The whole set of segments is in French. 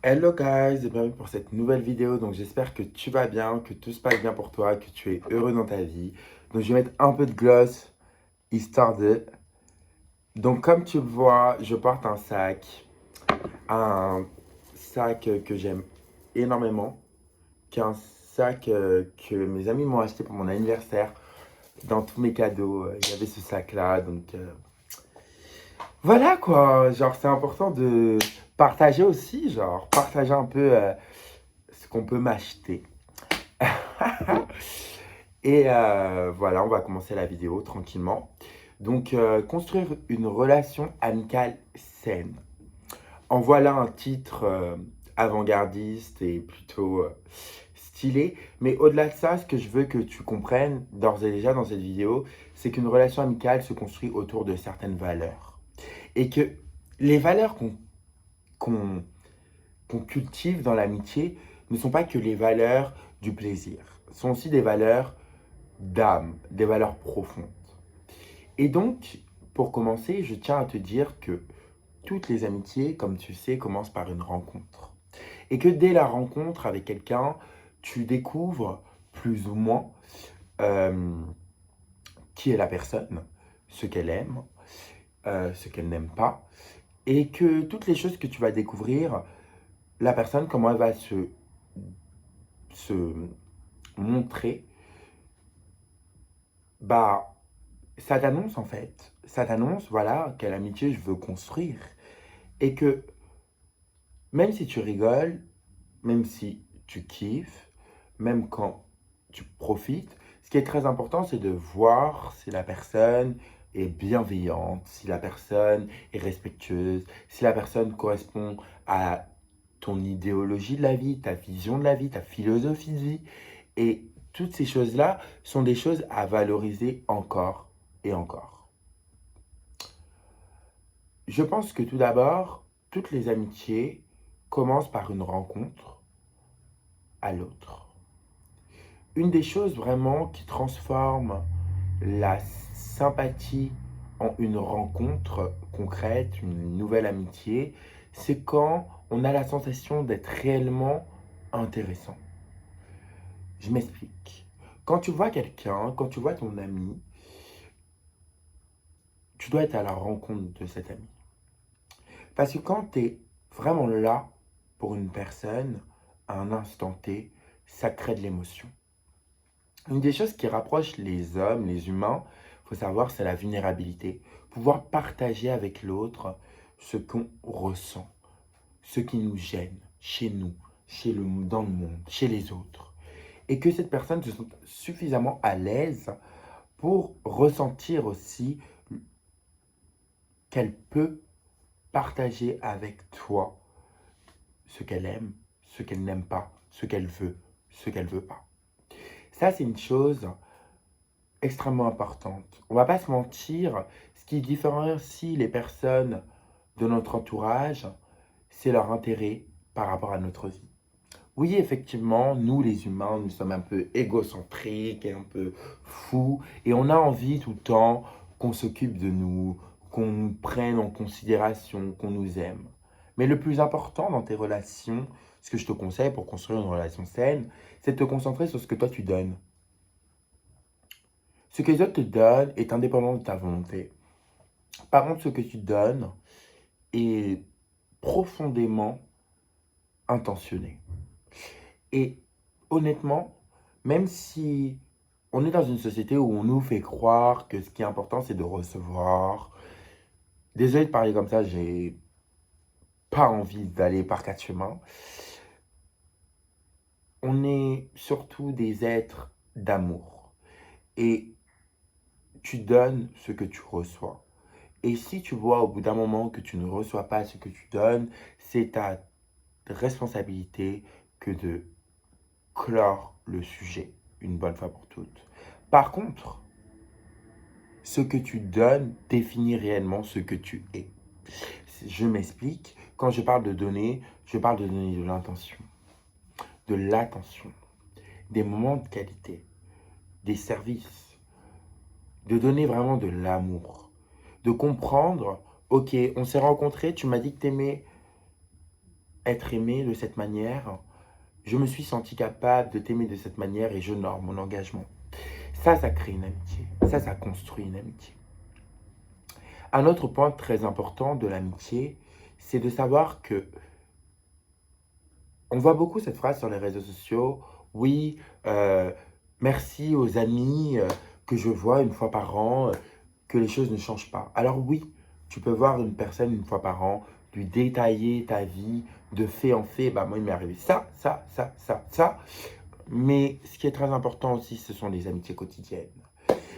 Hello guys et bienvenue pour cette nouvelle vidéo. Donc j'espère que tu vas bien, que tout se passe bien pour toi, que tu es heureux dans ta vie. Donc je vais mettre un peu de gloss histoire de... Donc comme tu le vois, je porte un sac que j'aime énormément, qui est un sac que mes amis m'ont acheté pour mon anniversaire. Dans tous mes cadeaux, il y avait ce sac là. Donc voilà quoi, genre c'est important de partager aussi, genre partager un peu ce qu'on peut m'acheter. Et voilà, on va commencer la vidéo tranquillement. Donc, construire une relation amicale saine. En voilà un titre avant-gardiste et plutôt stylé. Mais au-delà de ça, ce que je veux que tu comprennes d'ores et déjà dans cette vidéo, c'est qu'une relation amicale se construit autour de certaines valeurs. Et que les valeurs qu'on qu'on cultive dans l'amitié ne sont pas que les valeurs du plaisir. Ce sont aussi des valeurs d'âme, des valeurs profondes. Et donc, pour commencer, je tiens à te dire que toutes les amitiés, comme tu sais, commencent par une rencontre. Et que dès la rencontre avec quelqu'un, tu découvres plus ou moins euh, qui est la personne, ce qu'elle aime, ce qu'elle n'aime pas. Et que toutes les choses que tu vas découvrir, la personne, comment elle va se montrer, bah, ça t'annonce en fait. Ça t'annonce, voilà, quelle amitié je veux construire. Et que même si tu rigoles, même si tu kiffes, même quand tu profites, ce qui est très important, c'est de voir si la personne est bienveillante, si la personne est respectueuse, si la personne correspond à ton idéologie de la vie, ta vision de la vie, ta philosophie de vie. Et toutes ces choses-là sont des choses à valoriser encore et encore. Je pense que tout d'abord, toutes les amitiés commencent par une rencontre à l'autre. Une des choses vraiment qui transforme la sympathie en une rencontre concrète, une nouvelle amitié, c'est quand on a la sensation d'être réellement intéressant. Je m'explique. Quand tu vois quelqu'un, quand tu vois ton ami, tu dois être à la rencontre de cet ami. Parce que quand tu es vraiment là pour une personne, à un instant T, ça crée de l'émotion. Une des choses qui rapproche les hommes, les humains, il faut savoir, c'est la vulnérabilité. Pouvoir partager avec l'autre ce qu'on ressent, ce qui nous gêne chez nous, dans le monde, chez les autres. Et que cette personne se sente suffisamment à l'aise pour ressentir aussi qu'elle peut partager avec toi ce qu'elle aime, ce qu'elle n'aime pas, ce qu'elle veut pas. Ça, c'est une chose extrêmement importante. On va pas se mentir, ce qui différencie les personnes de notre entourage, c'est leur intérêt par rapport à notre vie. Oui, effectivement, nous les humains, nous sommes un peu égocentriques et un peu fous, et on a envie tout le temps qu'on s'occupe de nous, qu'on nous prenne en considération, qu'on nous aime. Mais le plus important dans tes relations, ce que je te conseille pour construire une relation saine, c'est de te concentrer sur ce que toi tu donnes. Ce que les autres te donnent est indépendant de ta volonté. Par contre, ce que tu donnes est profondément intentionné. Et honnêtement, même si on est dans une société où on nous fait croire que ce qui est important, c'est de recevoir. Désolé de parler comme ça, j'ai pas envie d'aller par quatre chemins. On est surtout des êtres d'amour. Et tu donnes ce que tu reçois. Et si tu vois au bout d'un moment que tu ne reçois pas ce que tu donnes, c'est ta responsabilité que de clore le sujet une bonne fois pour toutes. Par contre, ce que tu donnes définit réellement ce que tu es. Je m'explique. Quand je parle de donner, je parle de donner de l'attention, des moments de qualité, des services, de donner vraiment de l'amour, de comprendre, ok, on s'est rencontrés, tu m'as dit que t'aimais être aimé de cette manière, je me suis senti capable de t'aimer de cette manière et j'honore mon engagement. Ça crée une amitié. Ça construit une amitié. Un autre point très important de l'amitié, c'est de savoir que on voit beaucoup cette phrase sur les réseaux sociaux. Oui, merci aux amis que je vois une fois par an, que les choses ne changent pas. Alors oui, tu peux voir une personne une fois par an, lui détailler ta vie de fait en fait. Bah moi, il m'est arrivé ça. Mais ce qui est très important aussi, ce sont les amitiés quotidiennes.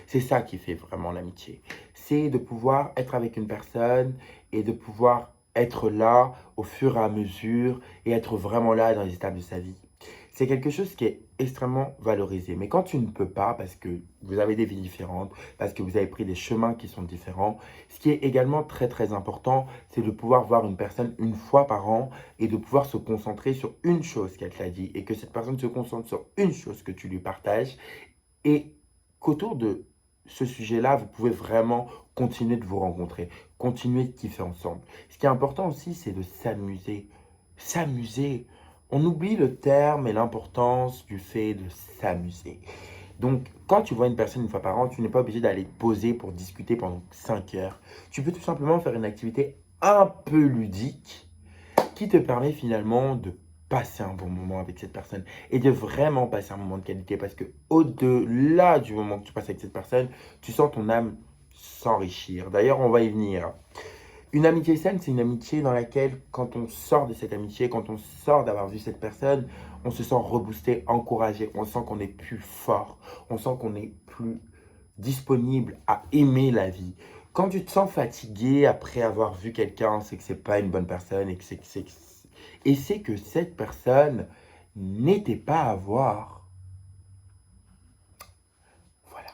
C'est ça qui fait vraiment l'amitié. C'est de pouvoir être avec une personne et de pouvoir être là au fur et à mesure et être vraiment là dans les étapes de sa vie. C'est quelque chose qui est extrêmement valorisé. Mais quand tu ne peux pas, parce que vous avez des vies différentes, parce que vous avez pris des chemins qui sont différents, ce qui est également très très important, c'est de pouvoir voir une personne une fois par an et de pouvoir se concentrer sur une chose qu'elle t'a dit et que cette personne se concentre sur une chose que tu lui partages et qu'autour de ce sujet-là, vous pouvez vraiment continuer de vous rencontrer, continuer de kiffer ensemble. Ce qui est important aussi, c'est de s'amuser. S'amuser. On oublie le terme et l'importance du fait de s'amuser. Donc, quand tu vois une personne une fois par an, tu n'es pas obligé d'aller te poser pour discuter pendant 5 heures. Tu peux tout simplement faire une activité un peu ludique qui te permet finalement de passer un bon moment avec cette personne et de vraiment passer un moment de qualité parce que au-delà du moment que tu passes avec cette personne, tu sens ton âme s'enrichir. D'ailleurs, on va y venir. Une amitié saine, c'est une amitié dans laquelle, quand on sort de cette amitié, quand on sort d'avoir vu cette personne, on se sent reboosté, encouragé, on sent qu'on est plus fort, on sent qu'on est plus disponible à aimer la vie. Quand tu te sens fatigué après avoir vu quelqu'un, c'est que c'est pas une bonne personne et c'est que cette personne n'était pas à voir. Voilà.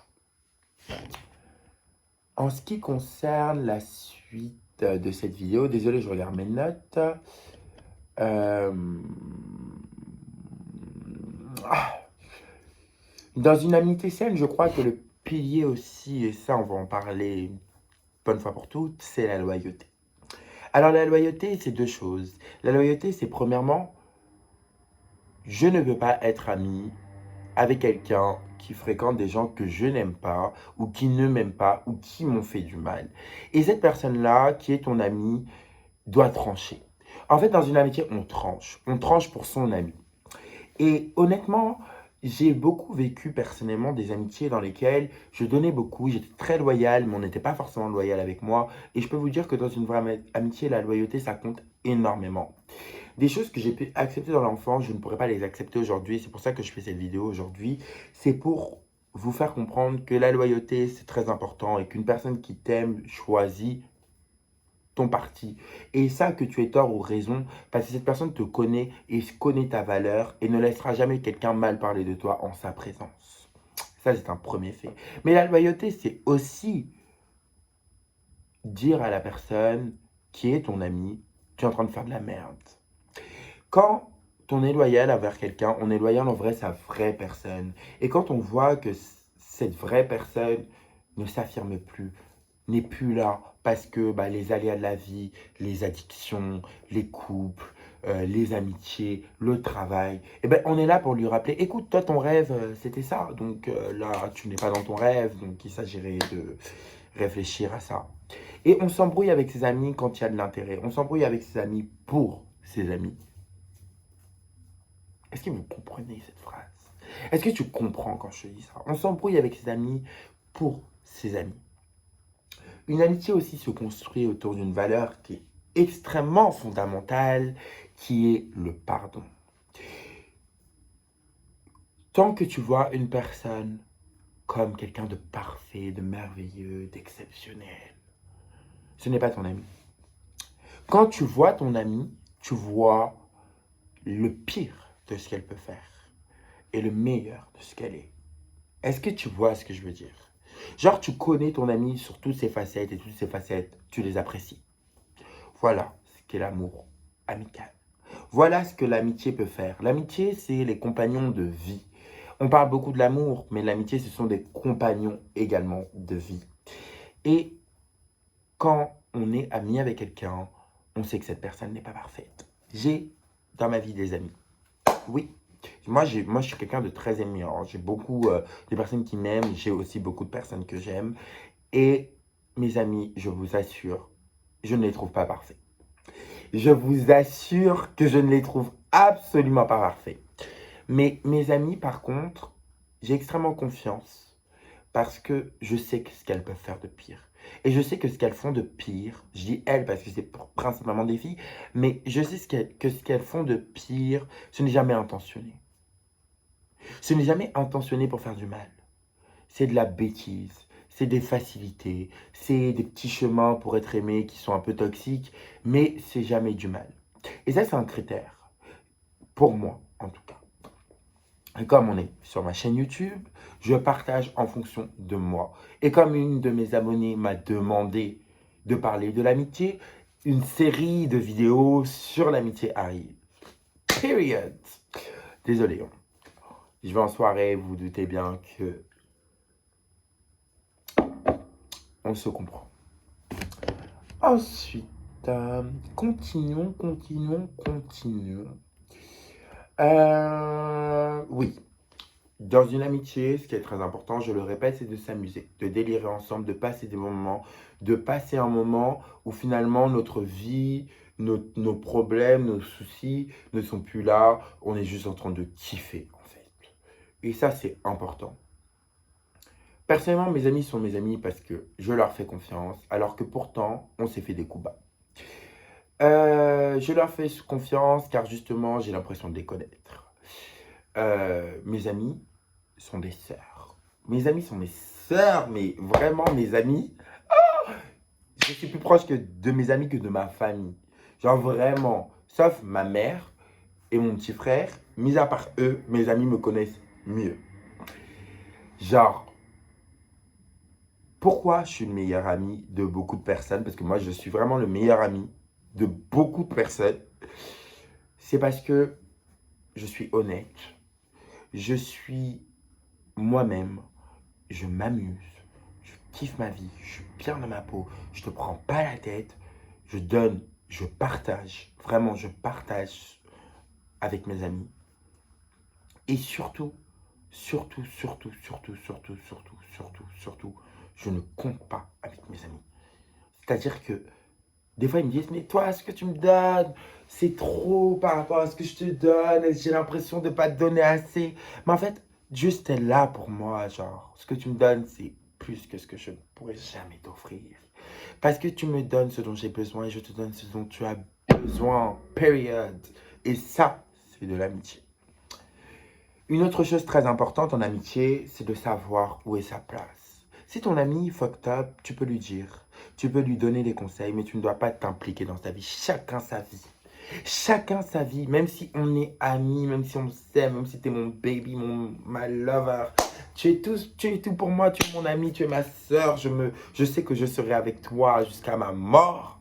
En ce qui concerne la suite de cette vidéo, désolé, je regarde mes notes. Euh, ah, Dans une amitié saine, je crois que le pilier aussi, et ça on va en parler une bonne fois pour toutes, c'est la loyauté. Alors la loyauté, c'est deux choses. La loyauté, c'est premièrement, je ne veux pas être ami avec quelqu'un qui fréquente des gens que je n'aime pas, ou qui ne m'aiment pas, ou qui m'ont fait du mal. Et cette personne-là, qui est ton ami, doit trancher. En fait, dans une amitié, on tranche. On tranche pour son ami. Et honnêtement, j'ai beaucoup vécu personnellement des amitiés dans lesquelles je donnais beaucoup, j'étais très loyal, mais on n'était pas forcément loyal avec moi. Et je peux vous dire que dans une vraie amitié, la loyauté, ça compte énormément. Des choses que j'ai pu accepter dans l'enfance, je ne pourrais pas les accepter aujourd'hui. C'est pour ça que je fais cette vidéo aujourd'hui. C'est pour vous faire comprendre que la loyauté, c'est très important et qu'une personne qui t'aime choisit ton parti. Et ça, que tu aies tort ou raison, parce que cette personne te connaît et connaît ta valeur et ne laissera jamais quelqu'un mal parler de toi en sa présence. Ça, c'est un premier fait. Mais la loyauté, c'est aussi dire à la personne qui est ton ami, tu es en train de faire de la merde. Quand on est loyal envers quelqu'un, on est loyal envers sa vraie personne. Et quand on voit que cette vraie personne ne s'affirme plus, n'est plus là, parce que les aléas de la vie, les addictions, les couples, les amitiés, le travail, et on est là pour lui rappeler, écoute, toi ton rêve, c'était ça. Donc là, tu n'es pas dans ton rêve, donc il s'agirait de réfléchir à ça. Et on s'embrouille avec ses amis quand il y a de l'intérêt. On s'embrouille avec ses amis pour ses amis. Est-ce que vous comprenez cette phrase? Est-ce que tu comprends quand je te dis ça? On s'embrouille avec ses amis pour ses amis. Une amitié aussi se construit autour d'une valeur qui est extrêmement fondamentale, qui est le pardon. Tant que tu vois une personne comme quelqu'un de parfait, de merveilleux, d'exceptionnel, ce n'est pas ton ami. Quand tu vois ton ami, tu vois le pire de ce qu'elle peut faire et le meilleur de ce qu'elle est. Est-ce que tu vois ce que je veux dire? Genre, tu connais ton ami sur toutes ses facettes et toutes ses facettes, tu les apprécies. Voilà ce qu'est l'amour amical. Voilà ce que l'amitié peut faire. L'amitié, c'est les compagnons de vie. On parle beaucoup de l'amour, mais l'amitié, ce sont des compagnons également de vie. Et quand on est ami avec quelqu'un, on sait que cette personne n'est pas parfaite. J'ai dans ma vie des amis. Oui, moi je suis quelqu'un de très aimant. J'ai beaucoup de personnes qui m'aiment, j'ai aussi beaucoup de personnes que j'aime. Et mes amis, je vous assure, je ne les trouve pas parfaits. Je vous assure que je ne les trouve absolument pas parfaits. Mais mes amis, par contre, j'ai extrêmement confiance parce que je sais ce qu'elles peuvent faire de pire. Et je sais que ce qu'elles font de pire, je dis elles parce que c'est principalement des filles, mais je sais que ce qu'elles font de pire, ce n'est jamais intentionné. Ce n'est jamais intentionné pour faire du mal. C'est de la bêtise, c'est des facilités, c'est des petits chemins pour être aimé qui sont un peu toxiques, mais c'est jamais du mal. Et ça, c'est un critère, pour moi en tout cas. Et comme on est sur ma chaîne YouTube, je partage en fonction de moi. Et comme une de mes abonnées m'a demandé de parler de l'amitié, une série de vidéos sur l'amitié arrive. Period. Désolé. Je vais en soirée, vous vous doutez bien que on se comprend. Ensuite, continuons. Oui, dans une amitié, ce qui est très important, je le répète, c'est de s'amuser, de délirer ensemble, de passer des moments, de passer un moment où finalement notre vie, nos problèmes, nos soucis ne sont plus là, on est juste en train de kiffer en fait. Et ça, c'est important. Personnellement, mes amis sont mes amis parce que je leur fais confiance, alors que pourtant, on s'est fait des coups bas. Je leur fais confiance car justement, j'ai l'impression de les connaître. Mes amis sont des sœurs. Mes amis sont mes sœurs, mais vraiment mes amis. Je suis plus proche de mes amis que de ma famille. Genre vraiment, sauf ma mère et mon petit frère, mis à part eux, mes amis me connaissent mieux. Genre, pourquoi je suis le meilleur ami de beaucoup de personnes? Parce que moi, je suis vraiment le meilleur ami de beaucoup de personnes. C'est parce que je suis honnête, je suis moi-même, je m'amuse, je kiffe ma vie, je suis bien dans ma peau, je te prends pas la tête, je donne, je partage, vraiment je partage avec mes amis. Et surtout, surtout, je ne compte pas avec mes amis. C'est-à-dire que des fois, ils me disent, mais toi, ce que tu me donnes, c'est trop par rapport à ce que je te donne. J'ai l'impression de ne pas te donner assez. Mais en fait, Dieu, c'était là pour moi. Genre, ce que tu me donnes, c'est plus que ce que je ne pourrais jamais t'offrir. Parce que tu me donnes ce dont j'ai besoin et je te donne ce dont tu as besoin. Period. Et ça, c'est de l'amitié. Une autre chose très importante en amitié, c'est de savoir où est sa place. Si ton ami fucked up, tu peux lui dire. Tu peux lui donner des conseils, mais tu ne dois pas t'impliquer dans sa vie. Chacun sa vie. Chacun sa vie. Même si on est amis, même si on s'aime, même si tu es mon baby, my lover. Tu es tout pour moi, tu es mon ami, tu es ma soeur. Je sais que je serai avec toi jusqu'à ma mort.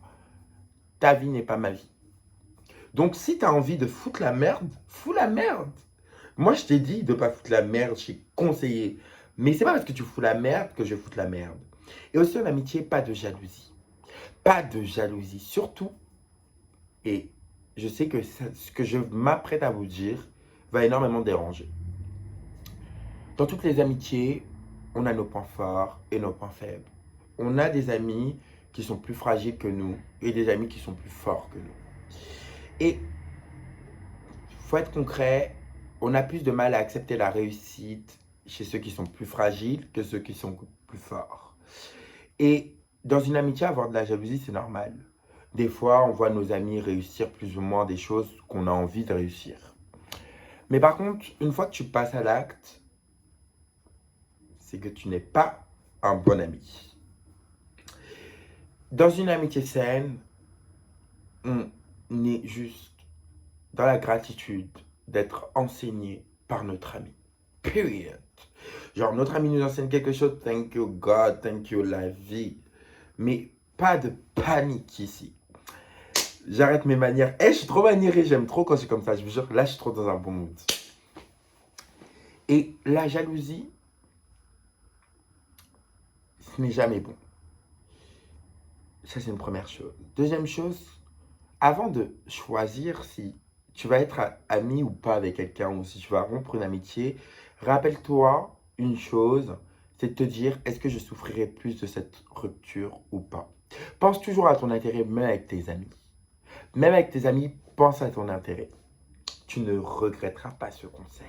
Ta vie n'est pas ma vie. Donc si tu as envie de foutre la merde, fous la merde. Moi, je t'ai dit de ne pas foutre la merde, j'ai conseillé. Mais c'est pas parce que tu fous la merde que je vais foutre la merde. Et aussi en amitié, pas de jalousie. Pas de jalousie. Surtout, et je sais que ce que je m'apprête à vous dire va énormément déranger. Dans toutes les amitiés, on a nos points forts et nos points faibles. On a des amis qui sont plus fragiles que nous et des amis qui sont plus forts que nous. Et faut être concret, on a plus de mal à accepter la réussite chez ceux qui sont plus fragiles que ceux qui sont plus forts. Et dans une amitié, avoir de la jalousie, c'est normal. Des fois, on voit nos amis réussir plus ou moins des choses qu'on a envie de réussir. Mais par contre, une fois que tu passes à l'acte, c'est que tu n'es pas un bon ami. Dans une amitié saine, on est juste dans la gratitude d'être enseigné par notre ami. Period. Genre, notre ami nous enseigne quelque chose, thank you God, thank you la vie. Mais pas de panique ici. J'arrête mes manières. Je suis trop maniéré, j'aime trop quand c'est comme ça. Je vous jure, là, je suis trop dans un bon mood. Et la jalousie, ce n'est jamais bon. Ça, c'est une première chose. Deuxième chose, avant de choisir si tu vas être ami ou pas avec quelqu'un, ou si tu vas rompre une amitié, rappelle-toi une chose, c'est de te dire, est-ce que je souffrirai plus de cette rupture ou pas? Pense toujours à ton intérêt, même avec tes amis. Même avec tes amis, pense à ton intérêt. Tu ne regretteras pas ce conseil.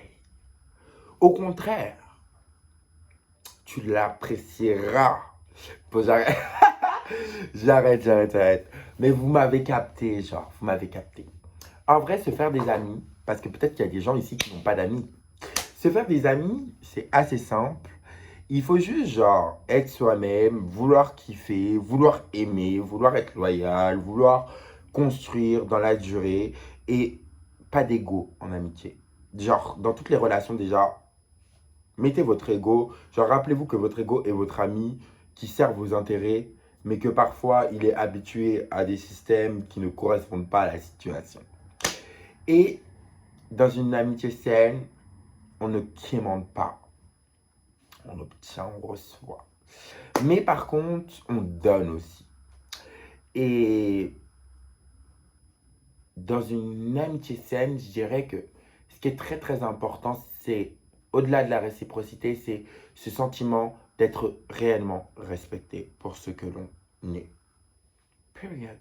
Au contraire, tu l'apprécieras. Bon, j'arrête, j'arrête. Mais vous m'avez capté, genre, vous m'avez capté. En vrai, se faire des amis, parce que peut-être qu'il y a des gens ici qui n'ont pas d'amis. Se faire des amis, c'est assez simple. Il faut juste, genre, être soi-même, vouloir kiffer, vouloir aimer, vouloir être loyal, vouloir construire dans la durée et pas d'ego en amitié. Genre, dans toutes les relations, déjà, mettez votre ego. Genre, rappelez-vous que votre ego est votre ami qui sert vos intérêts, mais que parfois, il est habitué à des systèmes qui ne correspondent pas à la situation. Et dans une amitié saine, on ne quémande pas. On obtient, on reçoit. Mais par contre, on donne aussi. Et dans une amitié saine, je dirais que ce qui est très très important, c'est au-delà de la réciprocité, c'est ce sentiment d'être réellement respecté pour ce que l'on est. Period.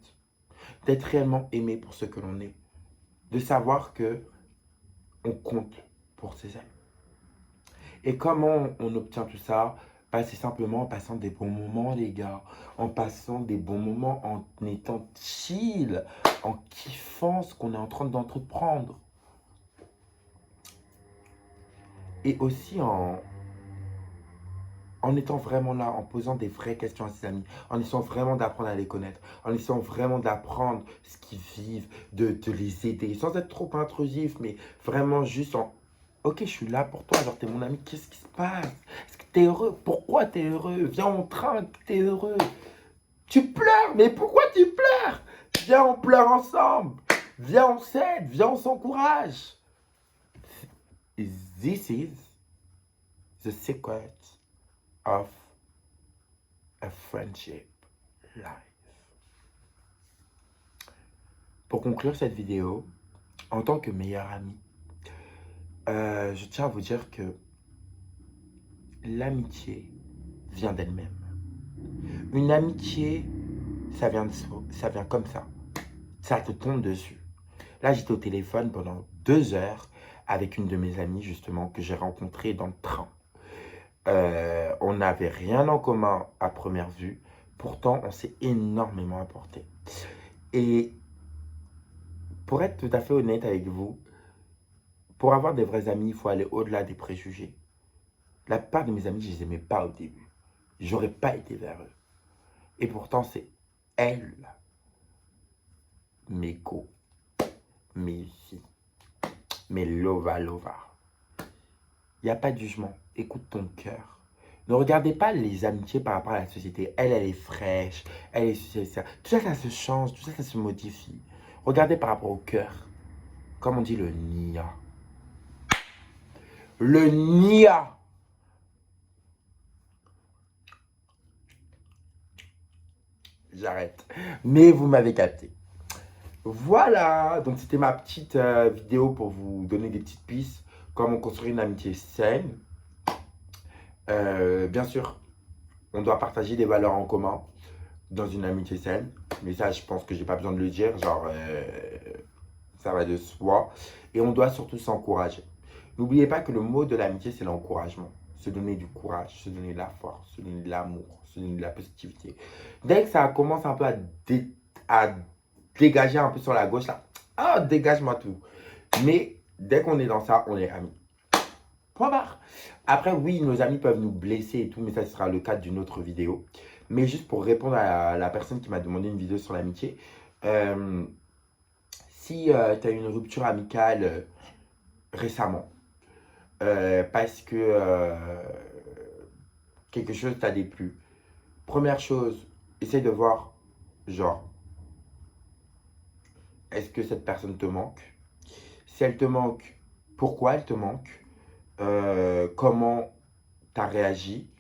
D'être réellement aimé pour ce que l'on est. De savoir que on compte pour ses amis. Et comment on obtient tout ça? Bah, c'est simplement en passant des bons moments, les gars. En passant des bons moments, en étant chill, en kiffant ce qu'on est en train d'entreprendre. Et aussi en étant vraiment là, en posant des vraies questions à ses amis, en essayant vraiment d'apprendre à les connaître, en essayant vraiment d'apprendre ce qu'ils vivent, de les aider, sans être trop intrusif, mais vraiment juste en ok, je suis là pour toi, genre t'es mon ami, qu'est-ce qui se passe? Est-ce que t'es heureux? Pourquoi t'es heureux? Viens, on trinque, t'es heureux. Tu pleures, mais pourquoi tu pleures? Viens, on pleure ensemble. Viens, on s'aide, viens, on s'encourage. This is the secret of a friendship life. Pour conclure cette vidéo, en tant que meilleur ami, je tiens à vous dire que l'amitié vient d'elle-même. Une amitié, ça vient comme ça. Ça te tombe dessus. Là, j'étais au téléphone pendant 2 heures avec une de mes amies, justement, que j'ai rencontrée dans le train. On n'avait rien en commun à première vue. Pourtant, on s'est énormément apporté. Et pour être tout à fait honnête avec vous, pour avoir des vrais amis, il faut aller au-delà des préjugés. La plupart de mes amis, je ne les aimais pas au début. J'aurais pas été vers eux. Et pourtant, c'est elles, mes go, mes filles, mes lova. Il n'y a pas de jugement. Écoute ton cœur. Ne regardez pas les amitiés par rapport à la société. Elle est fraîche. Elle est ceci, ça. Tout ça, ça se change. Tout ça, ça se modifie. Regardez par rapport au cœur. Comme on dit le nia. Le nia. J'arrête. Mais vous m'avez capté. Voilà. Donc, c'était ma petite vidéo pour vous donner des petites pistes. Comment construire une amitié saine. Bien sûr, on doit partager des valeurs en commun dans une amitié saine. Mais ça, je pense que j'ai pas besoin de le dire. Genre, ça va de soi. Et on doit surtout s'encourager. N'oubliez pas que le mot de l'amitié, c'est l'encouragement. Se donner du courage, se donner de la force, se donner de l'amour, se donner de la positivité. Dès que ça commence un peu à dégager un peu sur la gauche, là, ah, dégage-moi tout. Mais dès qu'on est dans ça, on est amis. Point barre. Après, oui, nos amis peuvent nous blesser et tout, mais ça sera le cas d'une autre vidéo. Mais juste pour répondre à la personne qui m'a demandé une vidéo sur l'amitié, si tu as eu une rupture amicale récemment, parce que quelque chose t'a déplu, première chose, essaye de voir, genre, est-ce que cette personne te manque? Si elle te manque, pourquoi elle te manque? Comment tu as réagi?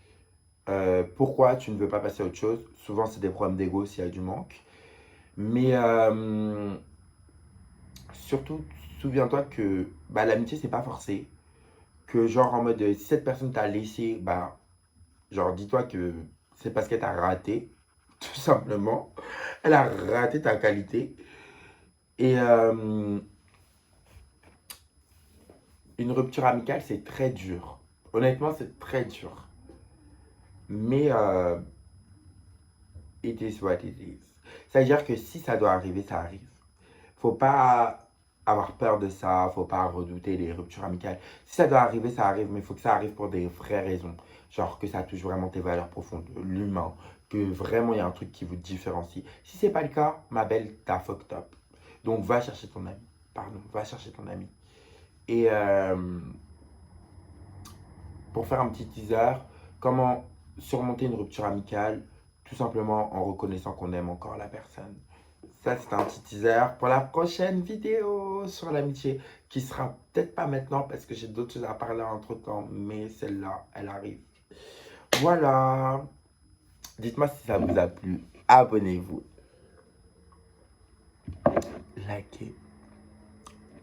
Pourquoi tu ne veux pas passer à autre chose? Souvent, c'est des problèmes d'ego s'il y a du manque. Mais surtout, souviens-toi que bah, l'amitié, c'est pas forcé. Que genre en mode, si cette personne t'a laissé, bah, genre dis-toi que c'est parce qu'elle t'a raté, tout simplement. Elle a raté ta qualité. Et une rupture amicale, c'est très dur. Honnêtement, c'est très dur. Mais it is what it is. C'est-à-dire que si ça doit arriver, ça arrive. Faut pas avoir peur de ça, faut pas redouter les ruptures amicales. Si ça doit arriver, ça arrive, mais il faut que ça arrive pour des vraies raisons. Genre que ça touche vraiment tes valeurs profondes, l'humain, que vraiment il y a un truc qui vous différencie. Si c'est pas le cas, ma belle, t'as fucked up. Donc va chercher ton ami. Pardon, va chercher ton ami. Et pour faire un petit teaser, comment surmonter une rupture amicale, tout simplement en reconnaissant qu'on aime encore la personne. Ça, c'est un petit teaser pour la prochaine vidéo sur l'amitié, qui sera peut-être pas maintenant parce que j'ai d'autres choses à parler entre-temps, mais celle-là, elle arrive. Voilà. Dites-moi si ça vous a plu. Abonnez-vous, likez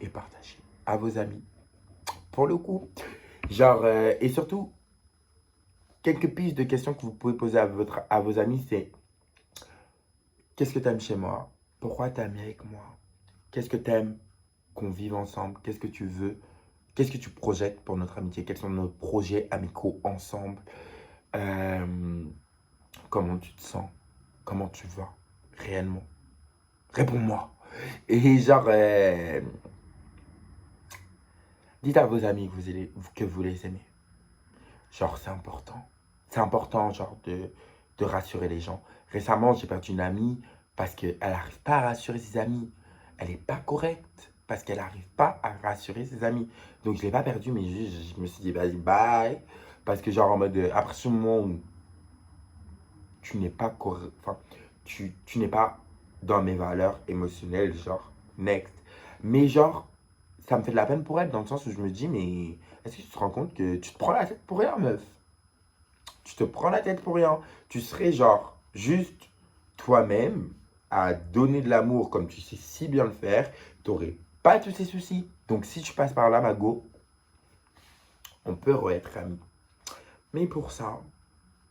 et partagez à vos amis. Pour le coup, genre, et surtout, quelques pistes de questions que vous pouvez poser à vos amis, c'est: qu'est-ce que tu aimes chez moi? Pourquoi tu es ami avec moi? Qu'est-ce que tu aimes qu'on vive ensemble? Qu'est-ce que tu veux? Qu'est-ce que tu projettes pour notre amitié? Quels sont nos projets amicaux ensemble? Euh, Comment tu te sens? Comment tu vas réellement? Réponds-moi. Et genre, dites à vos amis que vous les aimez. Genre, c'est important. C'est important, genre, de rassurer les gens. Récemment, j'ai perdu une amie parce qu'elle n'arrive pas à rassurer ses amis. Elle n'est pas correcte parce qu'elle n'arrive pas à rassurer ses amis. Donc, je ne l'ai pas perdue, mais juste, je me suis dit, vas-y, bye. Parce que, genre, en mode, après ce moment où tu n'es pas correct, enfin, tu n'es pas dans mes valeurs émotionnelles, genre, next. Mais, genre, ça me fait de la peine pour elle, dans le sens où je me dis, mais est-ce que tu te rends compte que tu te prends la tête pour rien, meuf? Tu te prends la tête pour rien. Tu serais genre juste toi-même à donner de l'amour comme tu sais si bien le faire. Tu n'aurais pas tous ces soucis. Donc si tu passes par là, ma go, on peut re-être amis. Mais pour ça,